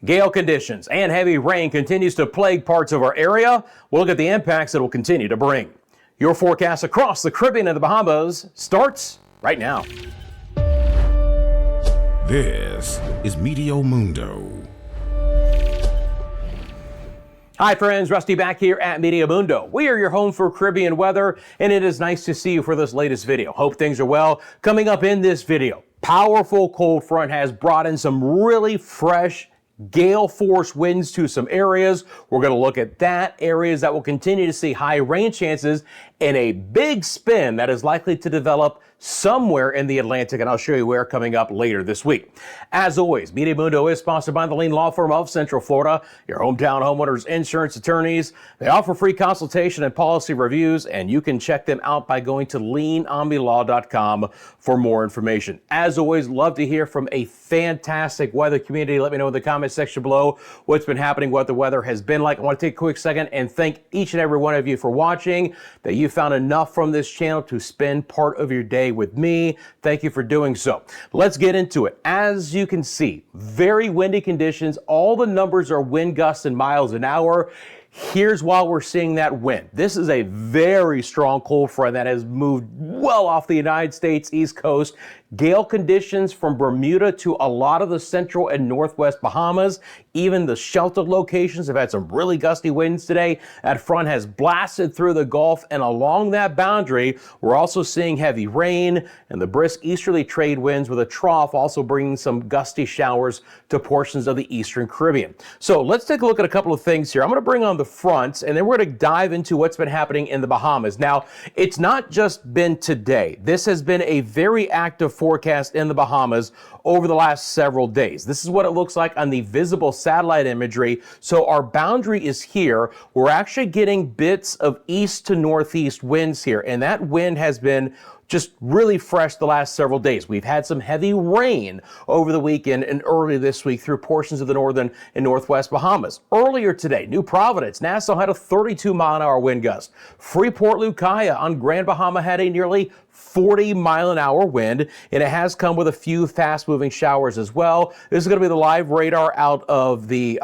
Gale conditions and heavy rain continues to plague parts of our area. We'll look at the impacts it will continue to bring. Your forecast across the Caribbean and the Bahamas starts right now. This is Meteo Mundo. Hi friends, Rusty back here at Meteo Mundo. We are your home for Caribbean weather, and it is nice to see you for this latest video. Hope things are well. Coming up in this video, powerful cold front has brought in some really fresh gale force winds to some areas. We're going to look at that, areas that will continue to see high rain chances, and a big spin that is likely to develop somewhere in the Atlantic, and I'll show you where coming up later this week. As always, Meteo Mundo is sponsored by the Lean Law Firm of Central Florida, your hometown homeowners insurance attorneys. They offer free consultation and policy reviews, and you can check them out by going to leanomnilaw.com for more information. As always, love to hear from a fantastic weather community. Let me know in the comment section below what's been happening, what the weather has been like. I want to take a quick second and thank each and every one of you for watching, that you found enough from this channel to spend part of your day with me. Thank you for doing so. Let's get into it. As you can see, very windy conditions. All the numbers are wind gusts in miles an hour. Here's why we're seeing that wind. This is a very strong cold front that has moved well off the United States East Coast. Gale conditions from Bermuda to a lot of the central and northwest Bahamas. Even the sheltered locations have had some really gusty winds today. That front has blasted through the Gulf, and along that boundary, we're also seeing heavy rain and the brisk easterly trade winds, with a trough also bringing some gusty showers to portions of the eastern Caribbean. So let's take a look at a couple of things here. I'm going to bring on the fronts, and then we're going to dive into what's been happening in the Bahamas. Now, it's not just been today. This has been a very active forecast in the Bahamas over the last several days. This is what it looks like on the visible satellite imagery. So our boundary is here. We're actually getting bits of east to northeast winds here, and that wind has been just really fresh the last several days. We've had some heavy rain over the weekend and early this week through portions of the northern and northwest Bahamas. Earlier today, New Providence, Nassau had a 32-mile-an-hour wind gust. Freeport, Lucaya on Grand Bahama had a nearly 40-mile-an-hour wind, and it has come with a few fast-moving showers as well. This is going to be the live radar out of the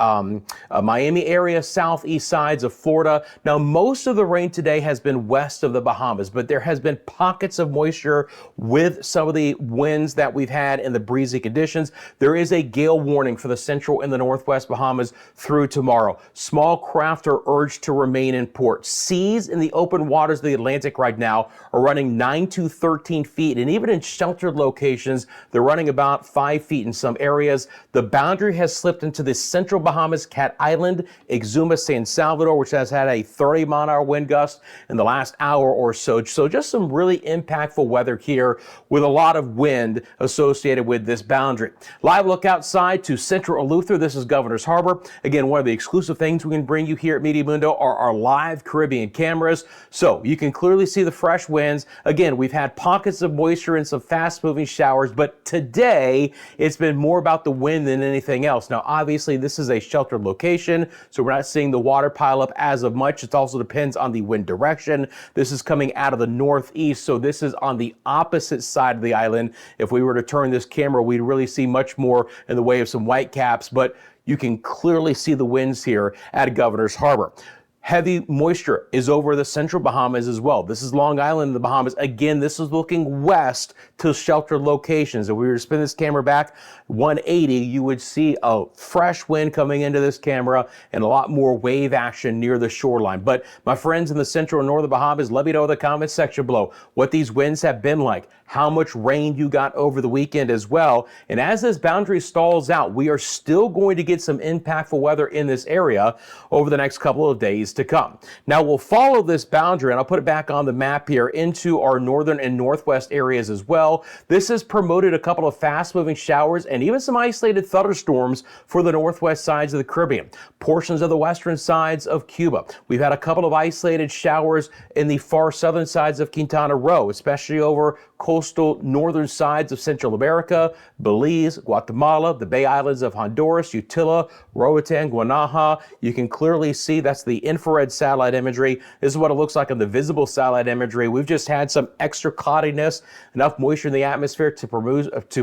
Miami area, southeast sides of Florida. Now, most of the rain today has been west of the Bahamas, but there has been pockets of moisture with some of the winds that we've had in the breezy conditions. There is a gale warning for the central and the northwest Bahamas through tomorrow. Small craft are urged to remain in port. Seas in the open waters of the Atlantic right now are running 9 to 13 feet, and even in sheltered locations, they're running about 5 feet in some areas. The boundary has slipped into the central Bahamas, Cat Island, Exuma, San Salvador, which has had a 30-mile-an-hour wind gust in the last hour or so. So just some really impactful weather here with a lot of wind associated with this boundary. Live look outside to central Eleuthera. This is Governor's Harbor. Again, one of the exclusive things we can bring you here at Meteo Mundo are our live Caribbean cameras. So you can clearly see the fresh winds. Again, we've had pockets of moisture and some fast-moving showers, but today it's been more about the wind than anything else. Now, obviously, this is a sheltered location, so we're not seeing the water pile up as of much. It also depends on the wind direction. This is coming out of the northeast, so this is on the opposite side of the island. If we were to turn this camera, we'd really see much more in the way of some white caps, but you can clearly see the winds here at Governor's Harbor. Heavy moisture is over the central Bahamas as well. This is Long Island in the Bahamas. Again, this is looking west to sheltered locations. If we were to spin this camera back 180, you would see a fresh wind coming into this camera and a lot more wave action near the shoreline. But my friends in the central and northern Bahamas, let me know in the comments section below what these winds have been like, how much rain you got over the weekend as well. And as this boundary stalls out, we are still going to get some impactful weather in this area over the next couple of days to come. Now, we'll follow this boundary, and I'll put it back on the map here, into our northern and northwest areas as well. This has promoted a couple of fast-moving showers and even some isolated thunderstorms for the northwest sides of the Caribbean, portions of the western sides of Cuba. We've had a couple of isolated showers in the far southern sides of Quintana Roo, especially over coastal northern sides of Central America, Belize, Guatemala, the Bay Islands of Honduras, Utila, Roatan, Guanaja. You can clearly see that's the infrared infrared satellite imagery. This is what it looks like on the visible satellite imagery. We've just had some extra cloudiness, enough moisture in the atmosphere to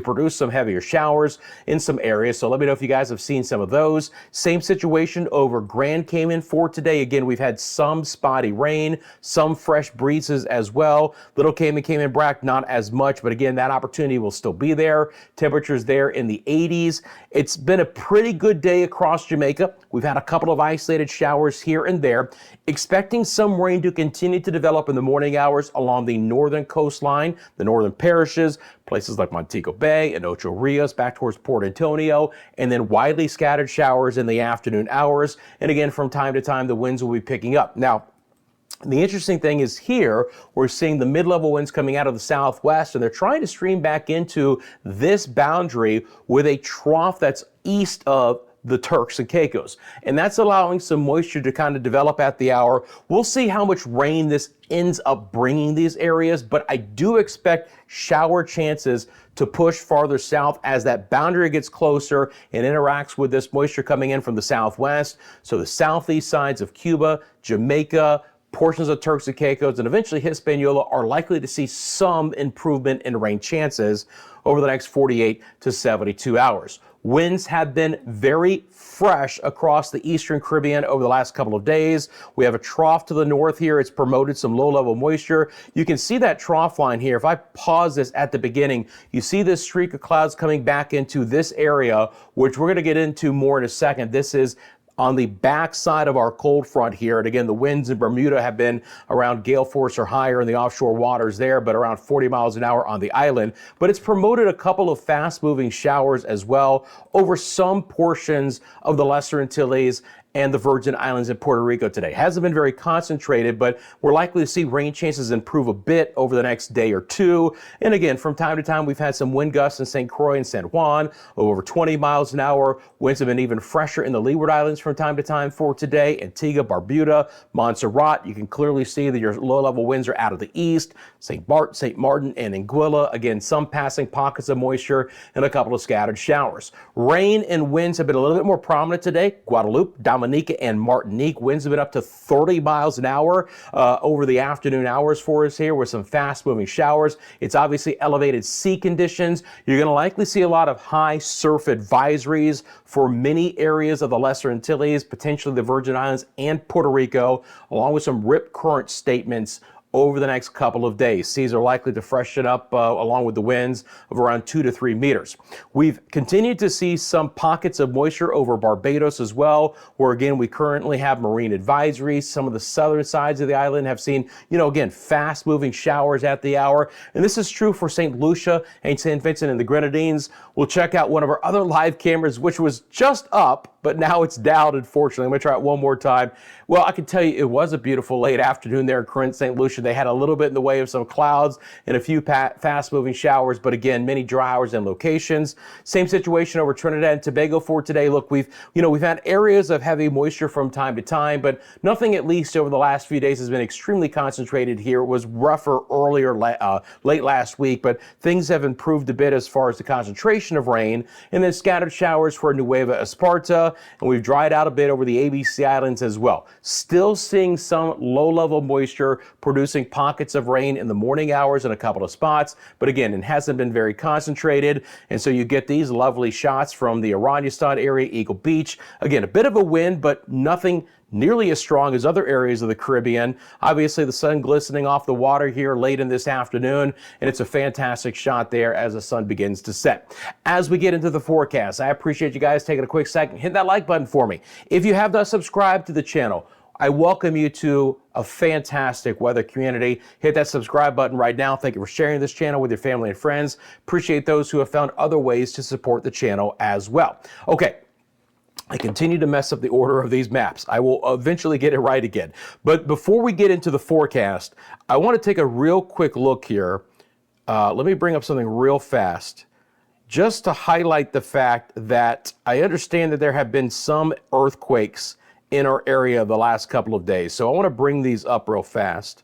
produce some heavier showers in some areas. So let me know if you guys have seen some of those. Same situation over Grand Cayman for today. Again, we've had some spotty rain, some fresh breezes as well. Little Cayman Brac, not as much, but again, that opportunity will still be there. Temperatures there in the 80s. It's been a pretty good day across Jamaica. We've had a couple of isolated showers here and there. Expecting some rain to continue to develop in the morning hours along the northern coastline, the northern parishes, places like Montego Bay and Ocho Rios back towards Port Antonio, and then widely scattered showers in the afternoon hours. And again, from time to time, the winds will be picking up. Now, the interesting thing is here, we're seeing the mid-level winds coming out of the southwest, and they're trying to stream back into this boundary with a trough that's east of the Turks and Caicos. And that's allowing some moisture to kind of develop at the hour. We'll see how much rain this ends up bringing these areas, but I do expect shower chances to push farther south as that boundary gets closer and interacts with this moisture coming in from the southwest. So the southeast sides of Cuba, Jamaica, portions of Turks and Caicos, and eventually Hispaniola are likely to see some improvement in rain chances over the next 48 to 72 hours. Winds have been very fresh across the eastern Caribbean over the last couple of days. We have a trough to the north here. It's promoted some low-level moisture. You can see that trough line here. If I pause this at the beginning, you see this streak of clouds coming back into this area, which we're going to get into more in a second. This is on the backside of our cold front here. And again, the winds in Bermuda have been around gale force or higher in the offshore waters there, but around 40 miles an hour on the island. But it's promoted a couple of fast moving showers as well over some portions of the Lesser Antilles and the Virgin Islands in Puerto Rico today. Hasn't been very concentrated, but we're likely to see rain chances improve a bit over the next day or two. And again, from time to time, we've had some wind gusts in St. Croix and San Juan, over 20 miles an hour. Winds have been even fresher in the Leeward Islands from time to time for today. Antigua, Barbuda, Montserrat. You can clearly see that your low-level winds are out of the east. St. Martin, and Anguilla. Again, some passing pockets of moisture and a couple of scattered showers. Rain and winds have been a little bit more prominent today. Guadeloupe, Dominica, and Martinique. Winds have been up to 30 miles an hour over the afternoon hours for us here with some fast-moving showers. It's obviously elevated sea conditions. You're going to likely see a lot of high surf advisories for many areas of the Lesser Antilles, potentially the Virgin Islands and Puerto Rico, along with some rip current statements over the next couple of days. Seas are likely to freshen up along with the winds of around 2 to 3 meters. We've continued to see some pockets of moisture over Barbados as well, where again, we currently have marine advisories. Some of the southern sides of the island have seen, again, fast moving showers at the hour. And this is true for St. Lucia and St. Vincent and the Grenadines. We'll check out one of our other live cameras, which was just up, but now it's down, unfortunately. I'm going to try it one more time. Well, I can tell you it was a beautiful late afternoon there in Corinth, St. Lucia. They had a little bit in the way of some clouds and a few fast-moving showers, but again, many dry hours and locations. Same situation over Trinidad and Tobago for today. Look, we've had areas of heavy moisture from time to time, but nothing, at least over the last few days, has been extremely concentrated here. It was rougher earlier, late last week, but things have improved a bit as far as the concentration of rain, and then scattered showers for Nueva Esparta, and we've dried out a bit over the ABC Islands as well. Still seeing some low-level moisture producing pockets of rain in the morning hours in a couple of spots, but again, it hasn't been very concentrated, and so you get these lovely shots from the Oranjestad area, Eagle Beach. Again, a bit of a wind, but nothing nearly as strong as other areas of the Caribbean. Obviously, the sun glistening off the water here late in this afternoon, and it's a fantastic shot there as the sun begins to set. As we get into the forecast, I appreciate you guys taking a quick second, hit that like button for me. If you have not subscribed to the channel, I welcome you to a fantastic weather community. Hit that subscribe button right now. Thank you for sharing this channel with your family and friends. Appreciate those who have found other ways to support the channel as well. Okay. I continue to mess up the order of these maps. I will eventually get it right again. But before we get into the forecast, I want to take a real quick look here. Let me bring up something real fast just to highlight the fact that I understand that there have been some earthquakes in our area the last couple of days. So I want to bring these up real fast.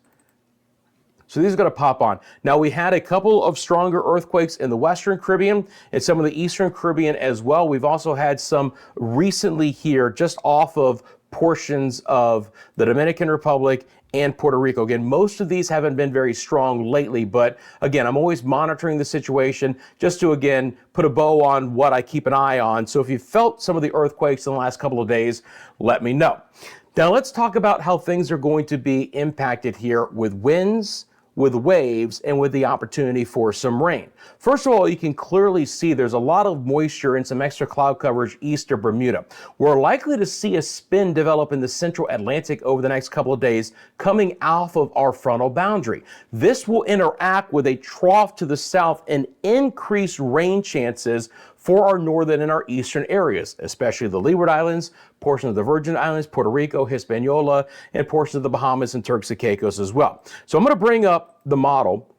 So these are going to pop on. Now, we had a couple of stronger earthquakes in the Western Caribbean and some of the Eastern Caribbean as well. We've also had some recently here just off of portions of the Dominican Republic and Puerto Rico. Again, most of these haven't been very strong lately, but again, I'm always monitoring the situation just to, again, put a bow on what I keep an eye on. So if you felt some of the earthquakes in the last couple of days, let me know. Now let's talk about how things are going to be impacted here with winds, with waves, and with the opportunity for some rain. First of all, you can clearly see there's a lot of moisture and some extra cloud coverage east of Bermuda. We're likely to see a spin develop in the central Atlantic over the next couple of days coming off of our frontal boundary. This will interact with a trough to the south and increase rain chances for our northern and our eastern areas, especially the Leeward Islands, portions of the Virgin Islands, Puerto Rico, Hispaniola, and portions of the Bahamas and Turks and Caicos as well. So I'm going to bring up the model,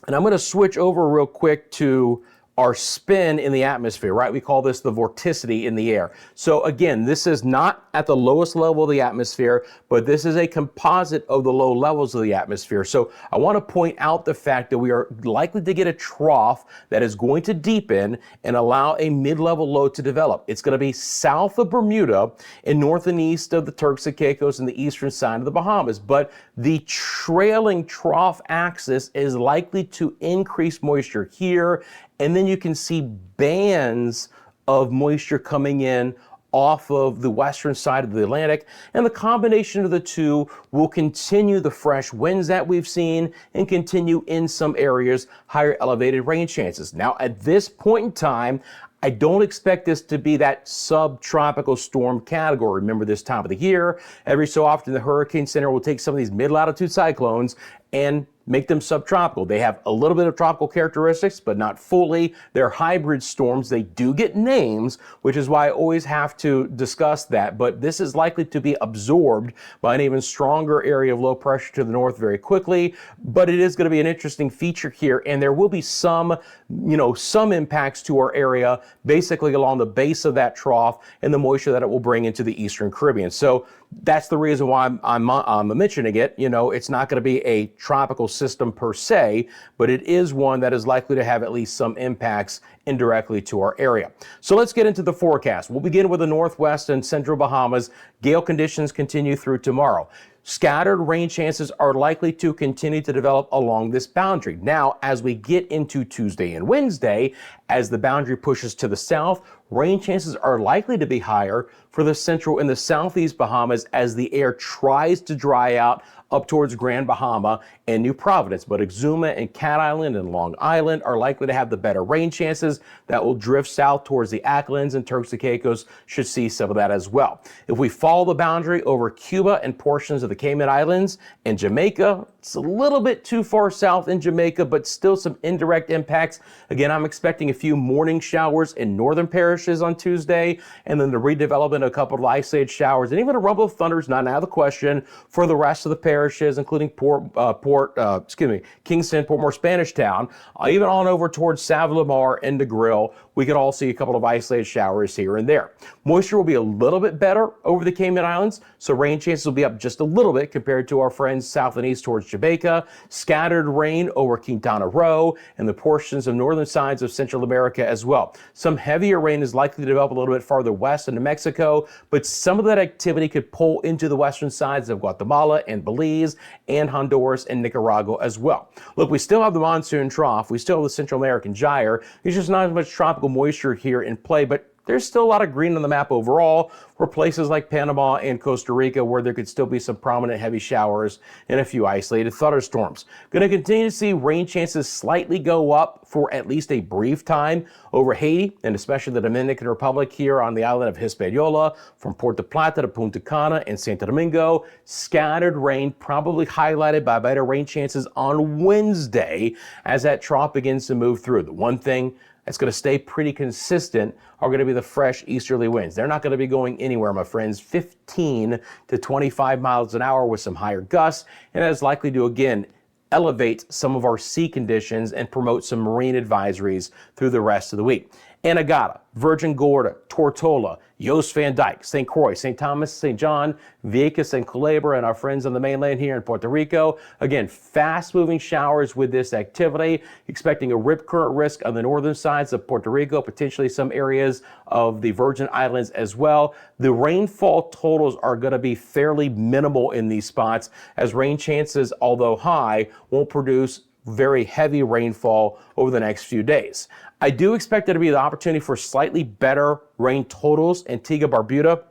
and I'm going to switch over real quick to our spin in the atmosphere, right? We call this the vorticity in the air. So again, this is not at the lowest level of the atmosphere, but this is a composite of the low levels of the atmosphere. So I want to point out the fact that we are likely to get a trough that is going to deepen and allow a mid-level low to develop. It's going to be south of Bermuda and north and east of the Turks and Caicos and the eastern side of the Bahamas. But the trailing trough axis is likely to increase moisture here, and then you can see bands of moisture coming in off of the western side of the Atlantic, and the combination of the two will continue the fresh winds that we've seen and continue in some areas higher elevated rain chances. Now, at this point in time, I don't expect this to be that subtropical storm category. Remember, this time of the year, every so often the Hurricane Center will take some of these mid-latitude cyclones and make them subtropical. They have a little bit of tropical characteristics, but not fully. They're hybrid storms. They do get names, which is why I always have to discuss that. But this is likely to be absorbed by an even stronger area of low pressure to the north very quickly. But it is going to be an interesting feature here, and there will be some impacts to our area, basically along the base of that trough and the moisture that it will bring into the Eastern Caribbean. So that's the reason why I'm mentioning it. It's not going to be a tropical system per se, but it is one that is likely to have at least some impacts indirectly to our area. So let's get into the forecast. We'll begin with the northwest and central Bahamas. Gale conditions continue through tomorrow. Scattered rain chances are likely to continue to develop along this boundary. Now, as we get into Tuesday and Wednesday, as the boundary pushes to the south, rain chances are likely to be higher for the central and the southeast Bahamas as the air tries to dry out up towards Grand Bahama and New Providence. But Exuma and Cat Island and Long Island are likely to have the better rain chances that will drift south towards the Acklins, and Turks and Caicos should see some of that as well. If we follow the boundary over Cuba and portions of the Cayman Islands and Jamaica, it's a little bit too far south in Jamaica, but still some indirect impacts. Again, I'm expecting a few morning showers in northern parishes on Tuesday, and then the redevelopment of a couple of isolated showers, and even a rumble of thunder is not out of the question for the rest of the parishes, including Kingston, Portmore, Spanish Town, even on over towards Savile-Lamar and DeGrill. We could all see a couple of isolated showers here and there. Moisture will be a little bit better over the Cayman Islands, so rain chances will be up just a little bit compared to our friends south and east towards Jamaica. Scattered rain over Quintana Roo and the portions of northern sides of Central America as well. Some heavier rain is likely to develop a little bit farther west into Mexico, but some of that activity could pull into the western sides of Guatemala and Belize and Honduras and Nicaragua as well. Look, we still have the monsoon trough. We still have the Central American gyre. There's just not as much tropical moisture here in play, but there's still a lot of green on the map overall for places like Panama and Costa Rica, where there could still be some prominent heavy showers and a few isolated thunderstorms. Going to continue to see rain chances slightly go up for at least a brief time over Haiti and especially the Dominican Republic here on the island of Hispaniola, from Puerto Plata to Punta Cana and Santo Domingo. Scattered rain, probably highlighted by better rain chances on Wednesday as that trough begins to move through. The one thing that's going to stay pretty consistent are going to be the fresh easterly winds. They're not going to be going anywhere, my friends. 15 to 25 miles an hour with some higher gusts, and that is likely to, again, elevate some of our sea conditions and promote some marine advisories through the rest of the week. Anegada, Virgin Gorda, Tortola, Yost Van Dyke, St. Croix, St. Thomas, St. John, Vieques, and Culebra, and our friends on the mainland here in Puerto Rico. Again, fast-moving showers with this activity. Expecting a rip current risk on the northern sides of Puerto Rico, potentially some areas of the Virgin Islands as well. The rainfall totals are going to be fairly minimal in these spots, as rain chances, although high, won't produce very heavy rainfall over the next few days. I do expect there to be the opportunity for slightly better rain totals in Antigua, Barbuda,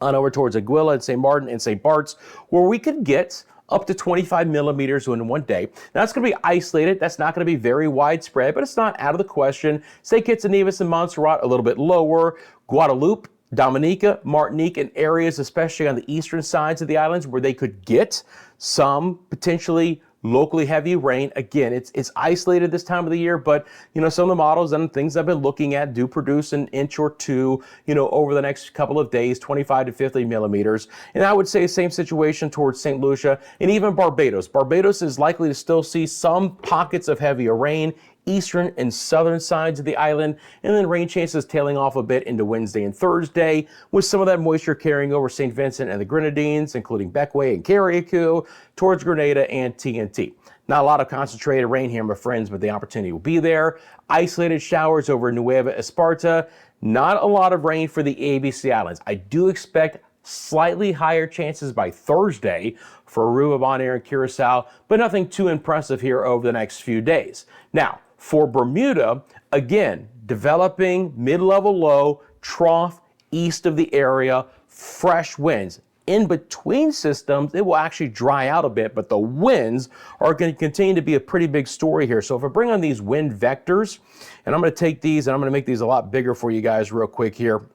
on over towards Aguila and St. Martin and St. Bart's, where we could get up to 25 millimeters in one day. Now, that's going to be isolated. That's not going to be very widespread, but it's not out of the question. St. Kitts and Nevis and Montserrat a little bit lower. Guadeloupe, Dominica, Martinique, and areas, especially on the eastern sides of the islands, where they could get some potentially locally heavy rain. Again, it's isolated this time of the year, but some of the models and things I've been looking at do produce an inch or two, over the next couple of days, 25 to 50 millimeters. And I would say same situation towards St. Lucia and even Barbados. Barbados is likely to still see some pockets of heavier rain, eastern and southern sides of the island, and then rain chances tailing off a bit into Wednesday and Thursday, with some of that moisture carrying over St. Vincent and the Grenadines, including Bequia and Carriacou, towards Grenada and TNT. Not a lot of concentrated rain here, my friends, but the opportunity will be there. Isolated showers over Nueva Esparta. Not a lot of rain for the ABC Islands. I do expect slightly higher chances by Thursday for Aruba, Bonaire, and Curacao, but nothing too impressive here over the next few days. Now, for Bermuda, again, developing mid-level low, trough east of the area, fresh winds. In between systems, it will actually dry out a bit, but the winds are going to continue to be a pretty big story here. So if I bring on these wind vectors, and I'm going to take these and I'm going to make these a lot bigger for you guys real quick here,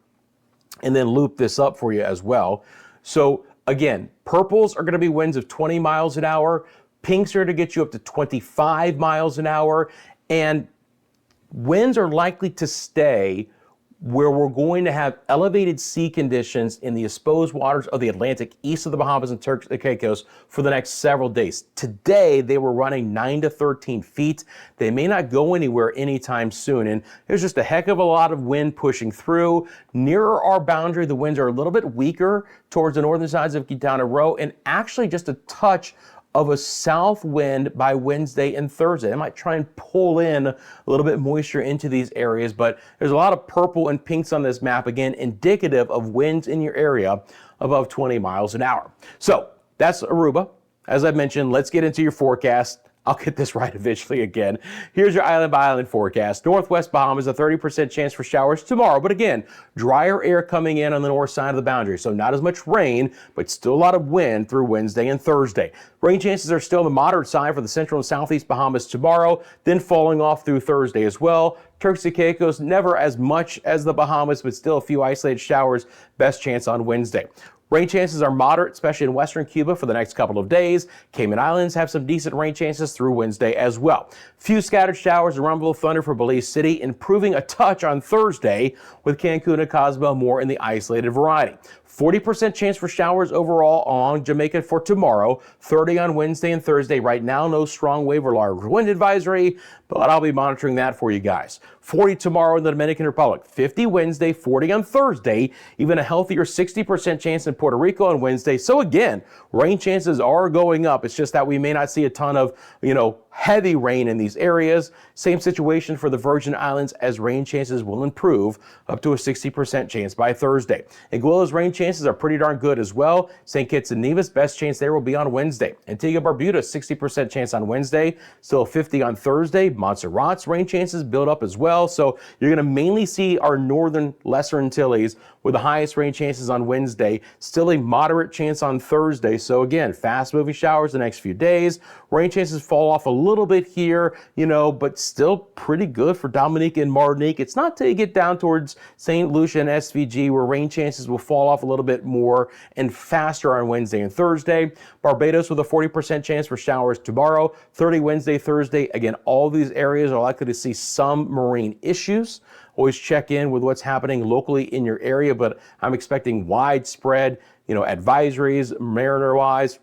and then loop this up for you as well. So again, purples are going to be winds of 20 miles an hour. Pinks are to get you up to 25 miles an hour. And winds are likely to stay where we're going to have elevated sea conditions in the exposed waters of the Atlantic east of the Bahamas and Turks and Caicos for the next several days. Today, they were running 9 to 13 feet. They may not go anywhere anytime soon. And there's just a heck of a lot of wind pushing through. Nearer our boundary, the winds are a little bit weaker towards the northern sides of Quintana Roo, and actually just a touch of a south wind by Wednesday and Thursday. I might try and pull in a little bit moisture into these areas, but there's a lot of purple and pinks on this map, again, indicative of winds in your area above 20 miles an hour. So that's Aruba. As I mentioned, let's get into your forecast. I'll get this right eventually again. Here's your island by island forecast. Northwest Bahamas, a 30% chance for showers tomorrow, but again, drier air coming in on the north side of the boundary, so not as much rain, but still a lot of wind through Wednesday and Thursday. Rain chances are still on the moderate side for the central and southeast Bahamas tomorrow, then falling off through Thursday as well. Turks and Caicos, never as much as the Bahamas, but still a few isolated showers, best chance on Wednesday. Rain chances are moderate, especially in western Cuba for the next couple of days. Cayman Islands have some decent rain chances through Wednesday as well. Few scattered showers and rumble of thunder for Belize City, improving a touch on Thursday, with Cancun and Cozumel more in the isolated variety. 40% chance for showers overall on Jamaica for tomorrow, 30 on Wednesday and Thursday. Right now, no strong wave or large wind advisory, but I'll be monitoring that for you guys. 40 tomorrow in the Dominican Republic, 50 Wednesday, 40 on Thursday, even a healthier 60% chance in Puerto Rico on Wednesday. So again, rain chances are going up. It's just that we may not see a ton of, heavy rain in these areas. Same situation for the Virgin Islands, as rain chances will improve up to a 60% chance by Thursday. Anguilla's rain chances are pretty darn good as well. St. Kitts and Nevis, best chance there will be on Wednesday. Antigua Barbuda, 60% chance on Wednesday, still 50 on Thursday. Montserrat's rain chances build up as well. So you're going to mainly see our northern Lesser Antilles with the highest rain chances on Wednesday, still a moderate chance on Thursday. So again, fast moving showers the next few days. Rain chances fall off a little bit here, but still pretty good for Dominica and Martinique. It's not till you get down towards St. Lucia and SVG where rain chances will fall off a little bit more and faster on Wednesday and Thursday. Barbados with a 40% chance for showers tomorrow, 30 Wednesday, Thursday. Again, all these areas are likely to see some marine issues. Always check in with what's happening locally in your area, but I'm expecting widespread, advisories, mariner-wise.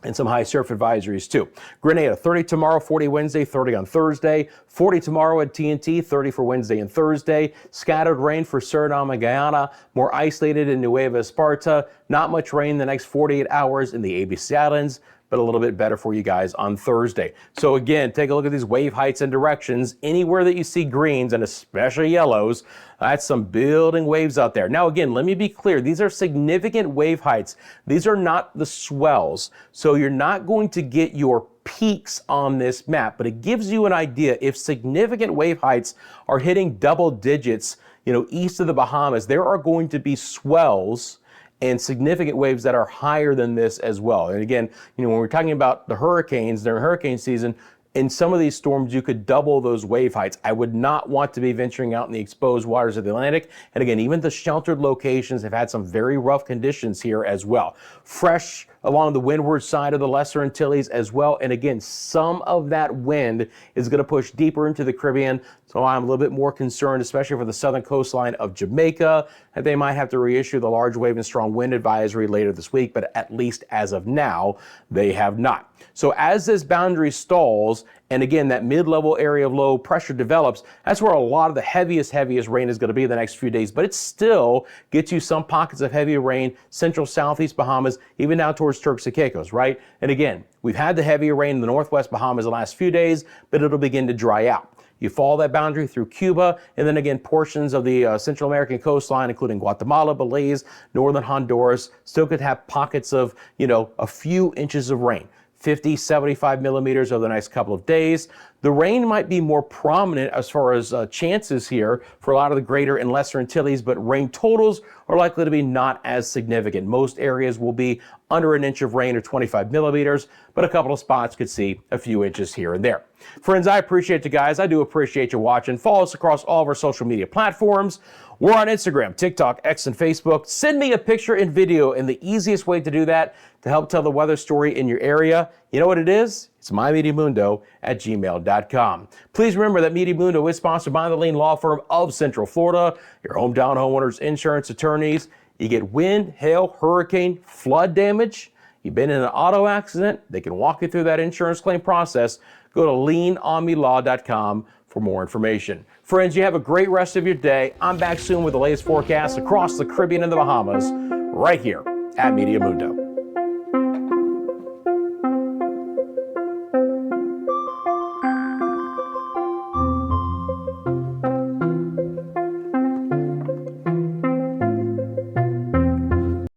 and some high surf advisories too. Grenada, 30 tomorrow, 40 Wednesday, 30 on Thursday, 40 tomorrow at TNT, 30 for Wednesday and Thursday. Scattered rain for Suriname and Guyana, more isolated in Nueva Esparta. Not much rain the next 48 hours in the ABC Islands, but a little bit better for you guys on Thursday. So again, take a look at these wave heights and directions. Anywhere that you see greens, and especially yellows, that's some building waves out there. Now again, let me be clear, these are significant wave heights. These are not the swells. So you're not going to get your peaks on this map, but it gives you an idea. If significant wave heights are hitting double digits, east of the Bahamas, there are going to be swells and significant waves that are higher than this as well. And again, when we're talking about the hurricanes during hurricane season, in some of these storms, you could double those wave heights. I would not want to be venturing out in the exposed waters of the Atlantic. And again, even the sheltered locations have had some very rough conditions here as well. Fresh along the windward side of the Lesser Antilles as well. And again, some of that wind is going to push deeper into the Caribbean. So I'm a little bit more concerned, especially for the southern coastline of Jamaica, that they might have to reissue the large wave and strong wind advisory later this week, but at least as of now, they have not. So as this boundary stalls, and again, that mid-level area of low pressure develops, that's where a lot of the heaviest rain is going to be the next few days. But it still gets you some pockets of heavy rain, central southeast Bahamas, even down towards Turks and Caicos, right? And again, we've had the heavier rain in the northwest Bahamas the last few days, but it'll begin to dry out. You follow that boundary through Cuba, and then again, portions of the Central American coastline, including Guatemala, Belize, northern Honduras, still could have pockets of, a few inches of rain. 50, 75 millimeters over the next couple of days. The rain might be more prominent as far as chances here for a lot of the greater and lesser Antilles, but rain totals are likely to be not as significant. Most areas will be under an inch of rain or 25 millimeters, but a couple of spots could see a few inches here and there. Friends, I appreciate you guys. I do appreciate you watching. Follow us across all of our social media platforms. We're on Instagram, TikTok, X, and Facebook. Send me a picture and video, and the easiest way to do that to help tell the weather story in your area, you know what it is? It's myMediaMundo@gmail.com. Please remember that Media Mundo is sponsored by the Lean Law Firm of Central Florida, your hometown homeowners insurance attorneys. You get wind, hail, hurricane, flood damage. You've been in an auto accident. They can walk you through that insurance claim process. Go to leanonmelaw.com for more information. Friends, you have a great rest of your day. I'm back soon with the latest forecast across the Caribbean and the Bahamas, right here at Media Mundo.